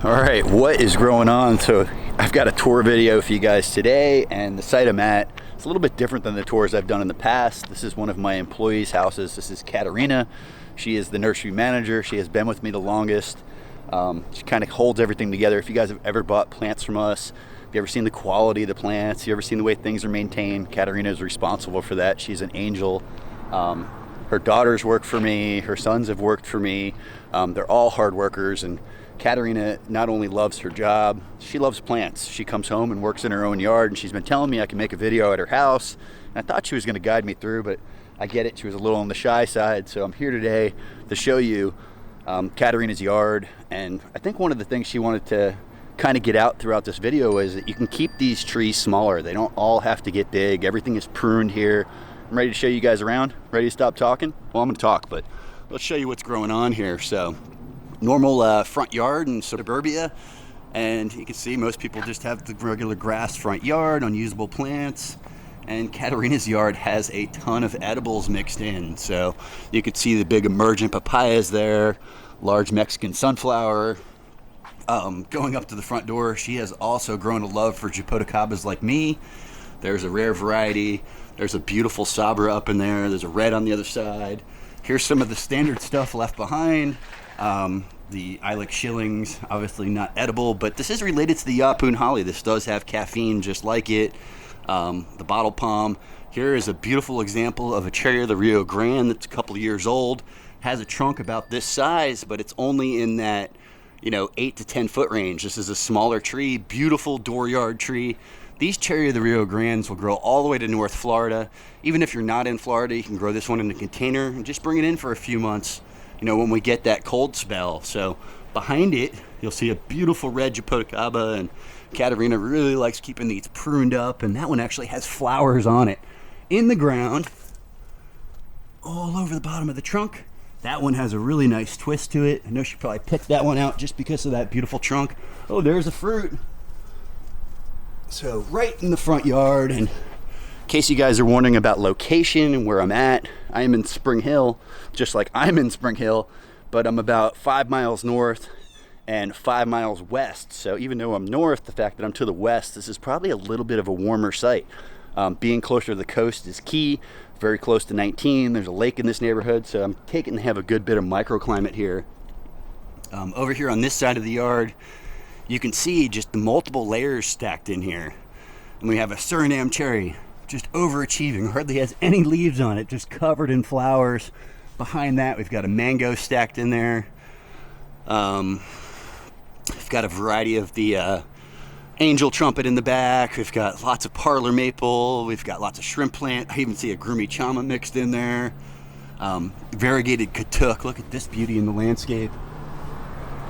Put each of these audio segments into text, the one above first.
All right, what is going on? So I've got a tour video for you guys today, and the site I'm at, it's a little bit different than the tours I've done in the past. This is one of my employees' houses. This is Katarina. She is the nursery manager. She has been with me the longest. She kind of holds everything together. If you guys have ever bought plants from us, if you ever seen the quality of the plants, you ever seen the way things are maintained, Katarina is responsible for that. She's an angel. Her daughters work for me. Her sons have worked for me. They're all hard workers, and Katarina not only loves her job, she loves plants. She comes home and works in her own yard, and she's been telling me I can make a video at her house. And I thought she was going to guide me through, but I get it. She was a little on the shy side, so I'm here today to show you Katarina's yard. And I think one of the things she wanted to kind of get out throughout this video is that you can keep these trees smaller. They don't all have to get big. Everything is pruned here. I'm ready to show you guys around. Ready to stop talking? Well, I'm going to talk, but let's show you what's going on here. So normal front yard in suburbia, and you can see most people just have the regular grass front yard, unusable plants. And Katarina's yard has a ton of edibles mixed in. So you can see the big emergent papayas there, large Mexican sunflower. Going up to the front door, she has also grown a love for Jaboticabas like me. There's a rare variety. There's a beautiful sabra up in there. There's a red on the other side. Here's some of the standard stuff left behind. The Ilex shillings, obviously not edible, but this is related to the Yapun holly. This does have caffeine just like it. The bottle palm. Here is a beautiful example of a cherry of the Rio Grande that's a couple of years old. Has a trunk about this size, but it's only in that 8 to 10 foot range. This is a smaller tree, beautiful dooryard tree. These cherry of the Rio Grandes will grow all the way to North Florida. Even if you're not in Florida, you can grow this one in a container and just bring it in for a few months, when we get that cold spell. So behind it, you'll see a beautiful red Jaboticaba, and Katarina really likes keeping these pruned up, and that one actually has flowers on it in the ground all over the bottom of the trunk. That one has a really nice twist to it. I know she probably picked that one out just because of that beautiful trunk. Oh, there's a fruit. So right in the front yard, and in case you guys are wondering about location and where I'm at, I am in Spring Hill, just like I'm in Spring Hill, but I'm about 5 miles north and 5 miles west. So even though I'm north, the fact that I'm to the west, this is probably a little bit of a warmer site. Being closer to the coast is key. Very close to 19. There's a lake in this neighborhood, so I'm taking to have a good bit of microclimate here. Over here on this side of the yard, you can see just the multiple layers stacked in here. And we have a Surinam cherry, just overachieving, hardly has any leaves on it, just covered in flowers. Behind that, we've got a mango stacked in there. We've got a variety of the angel trumpet in the back. We've got lots of parlor maple. We've got lots of shrimp plant. I even see a groomy chama mixed in there. Variegated katuk. Look at this beauty in the landscape.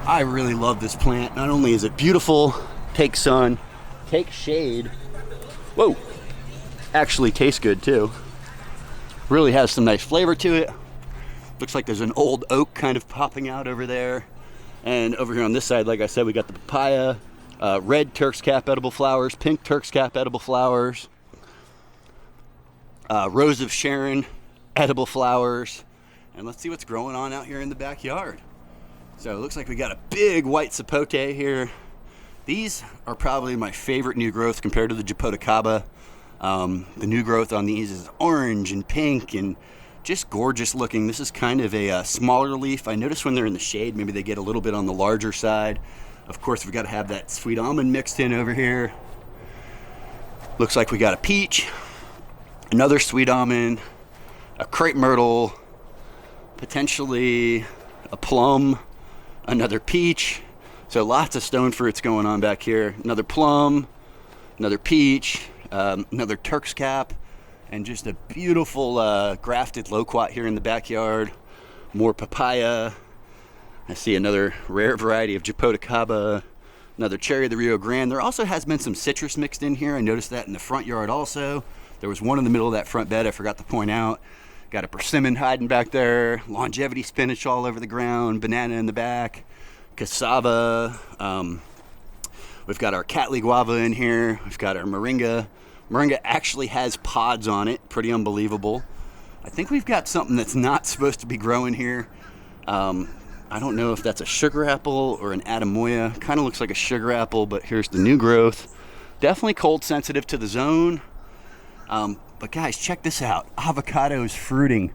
I really love this plant. Not only is it beautiful, take sun, take shade. Whoa! Actually tastes good too. Really has some nice flavor to it. Looks like there's an old oak kind of popping out over there. And over here on this side, like I said, we got the papaya, red Turks cap edible flowers, pink Turks cap edible flowers, rose of Sharon edible flowers. And let's see what's growing on out here in the backyard. So it looks like we got a big white sapote here. These are probably my favorite new growth compared to the Jaboticaba. The new growth on these is orange and pink and just gorgeous looking. This is kind of a smaller leaf. I notice when they're in the shade, maybe they get a little bit on the larger side. Of course, we've got to have that sweet almond mixed in over here. Looks like we got a peach, another sweet almond, a crepe myrtle, potentially a plum, another peach. So lots of stone fruits going on back here. Another plum, another peach, another Turks cap, and just a beautiful grafted loquat here in the backyard. More papaya. I see another rare variety of Jaboticaba, another cherry of the Rio Grande. There also has been some citrus mixed in here. I noticed that in the front yard also. There was one in the middle of that front bed I forgot to point out. Got a persimmon hiding back there, longevity spinach all over the ground, banana in the back, cassava. We've got our Cattleya guava in here. We've got our moringa. Moringa actually has pods on it, pretty unbelievable. I think we've got something that's not supposed to be growing here. I don't know if that's a sugar apple or an Adamoya. Kind of looks like a sugar apple, but here's the new growth. Definitely cold sensitive to the zone. But guys, check this out. Avocados fruiting.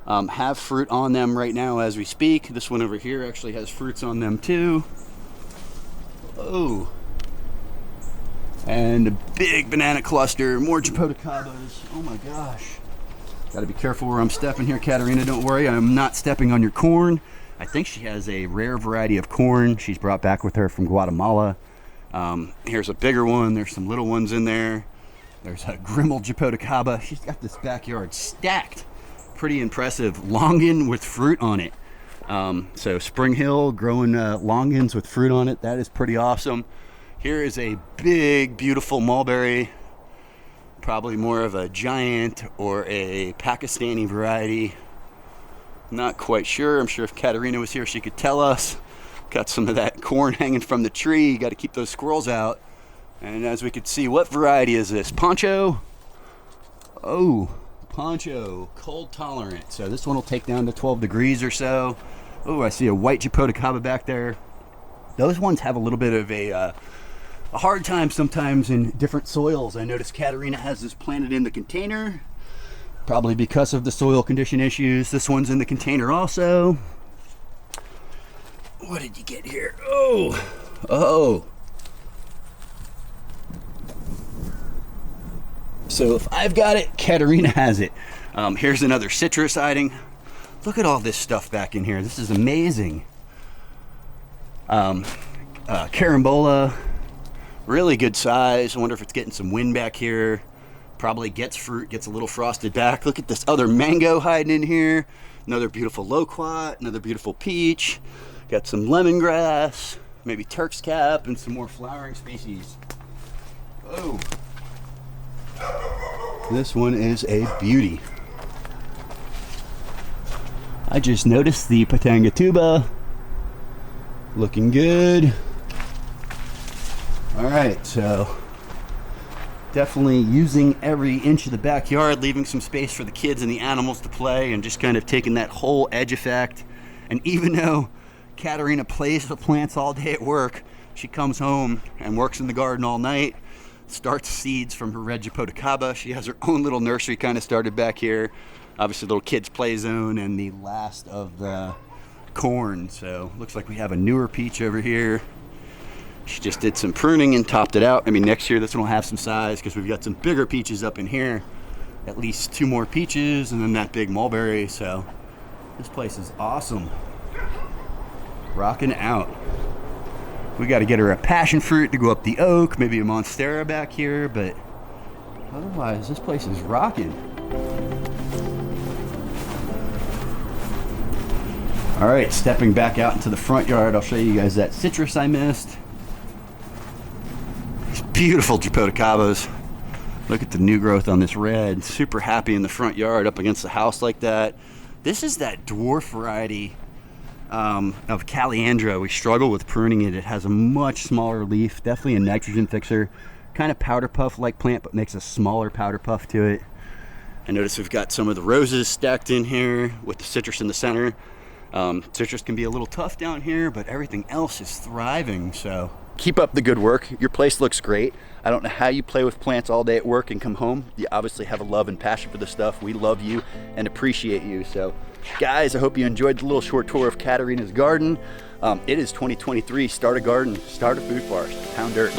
Have fruit on them right now as we speak. This one over here actually has fruits on them too. Oh. And a big banana cluster. More Jaboticabas. Oh my gosh. Gotta be careful where I'm stepping here, Katarina. Don't worry, I'm not stepping on your corn. I think she has a rare variety of corn she's brought back with her from Guatemala. Here's a bigger one. There's some little ones in there. There's a Grimmel Jaboticaba. She's got this backyard stacked. Pretty impressive. Longan with fruit on it. So Spring Hill growing longans with fruit on it. That is pretty awesome. Here is a big, beautiful mulberry. Probably more of a giant or a Pakistani variety. Not quite sure. I'm sure if Katarina was here, she could tell us. Got some of that corn hanging from the tree. Got to keep those squirrels out. And as we could see, what variety is this? Poncho? Oh, Poncho, cold tolerant. So this one will take down to 12 degrees or so. Oh, I see a white Jaboticaba back there. Those ones have a little bit of a hard time sometimes in different soils. I noticed Katarina has this planted in the container, probably because of the soil condition issues. This one's in the container also. What did you get here? Oh. So if I've got it, Katarina has it. Here's another citrus hiding. Look at all this stuff back in here. This is amazing. Carambola, really good size. I wonder if it's getting some wind back here. Probably gets fruit, gets a little frosted back. Look at this other mango hiding in here. Another beautiful loquat, another beautiful peach. Got some lemongrass, maybe Turks cap, and some more flowering species. Oh. This one is a beauty. I just noticed the Patangatuba. Looking good. All right, so definitely using every inch of the backyard, leaving some space for the kids and the animals to play, and just kind of taking that whole edge effect. And even though Katarina plays with plants all day at work, she comes home and works in the garden all night, starts seeds from her red Jaboticaba. She has her own little nursery kind of started back here. Obviously, little kids play zone and the last of the corn. So looks like we have a newer peach over here. She just did some pruning and topped it out. I mean, next year this one will have some size because we've got some bigger peaches up in here. At least 2 more peaches and then that big mulberry. So this place is awesome. Rocking out. We got to get her a passion fruit to go up the oak, maybe a monstera back here, but otherwise this place is rocking. All right, stepping back out into the front yard, I'll show you guys that citrus I missed. These beautiful Jaboticabas. Look at the new growth on this red. Super happy in the front yard up against the house like that. This is that dwarf variety of Caliandra. We struggle with pruning it. It has a much smaller leaf, definitely a nitrogen fixer. Kind of powder puff like plant, but makes a smaller powder puff to it. I notice we've got some of the roses stacked in here with the citrus in the center. Citrus can be a little tough down here, but everything else is thriving. So keep up the good work. Your place looks great. I don't know how you play with plants all day at work and come home. You obviously have a love and passion for this stuff. We love you and appreciate you. So guys, I hope you enjoyed the little short tour of Katarina's garden. It is 2023. Start a garden, start a food forest, pound dirt.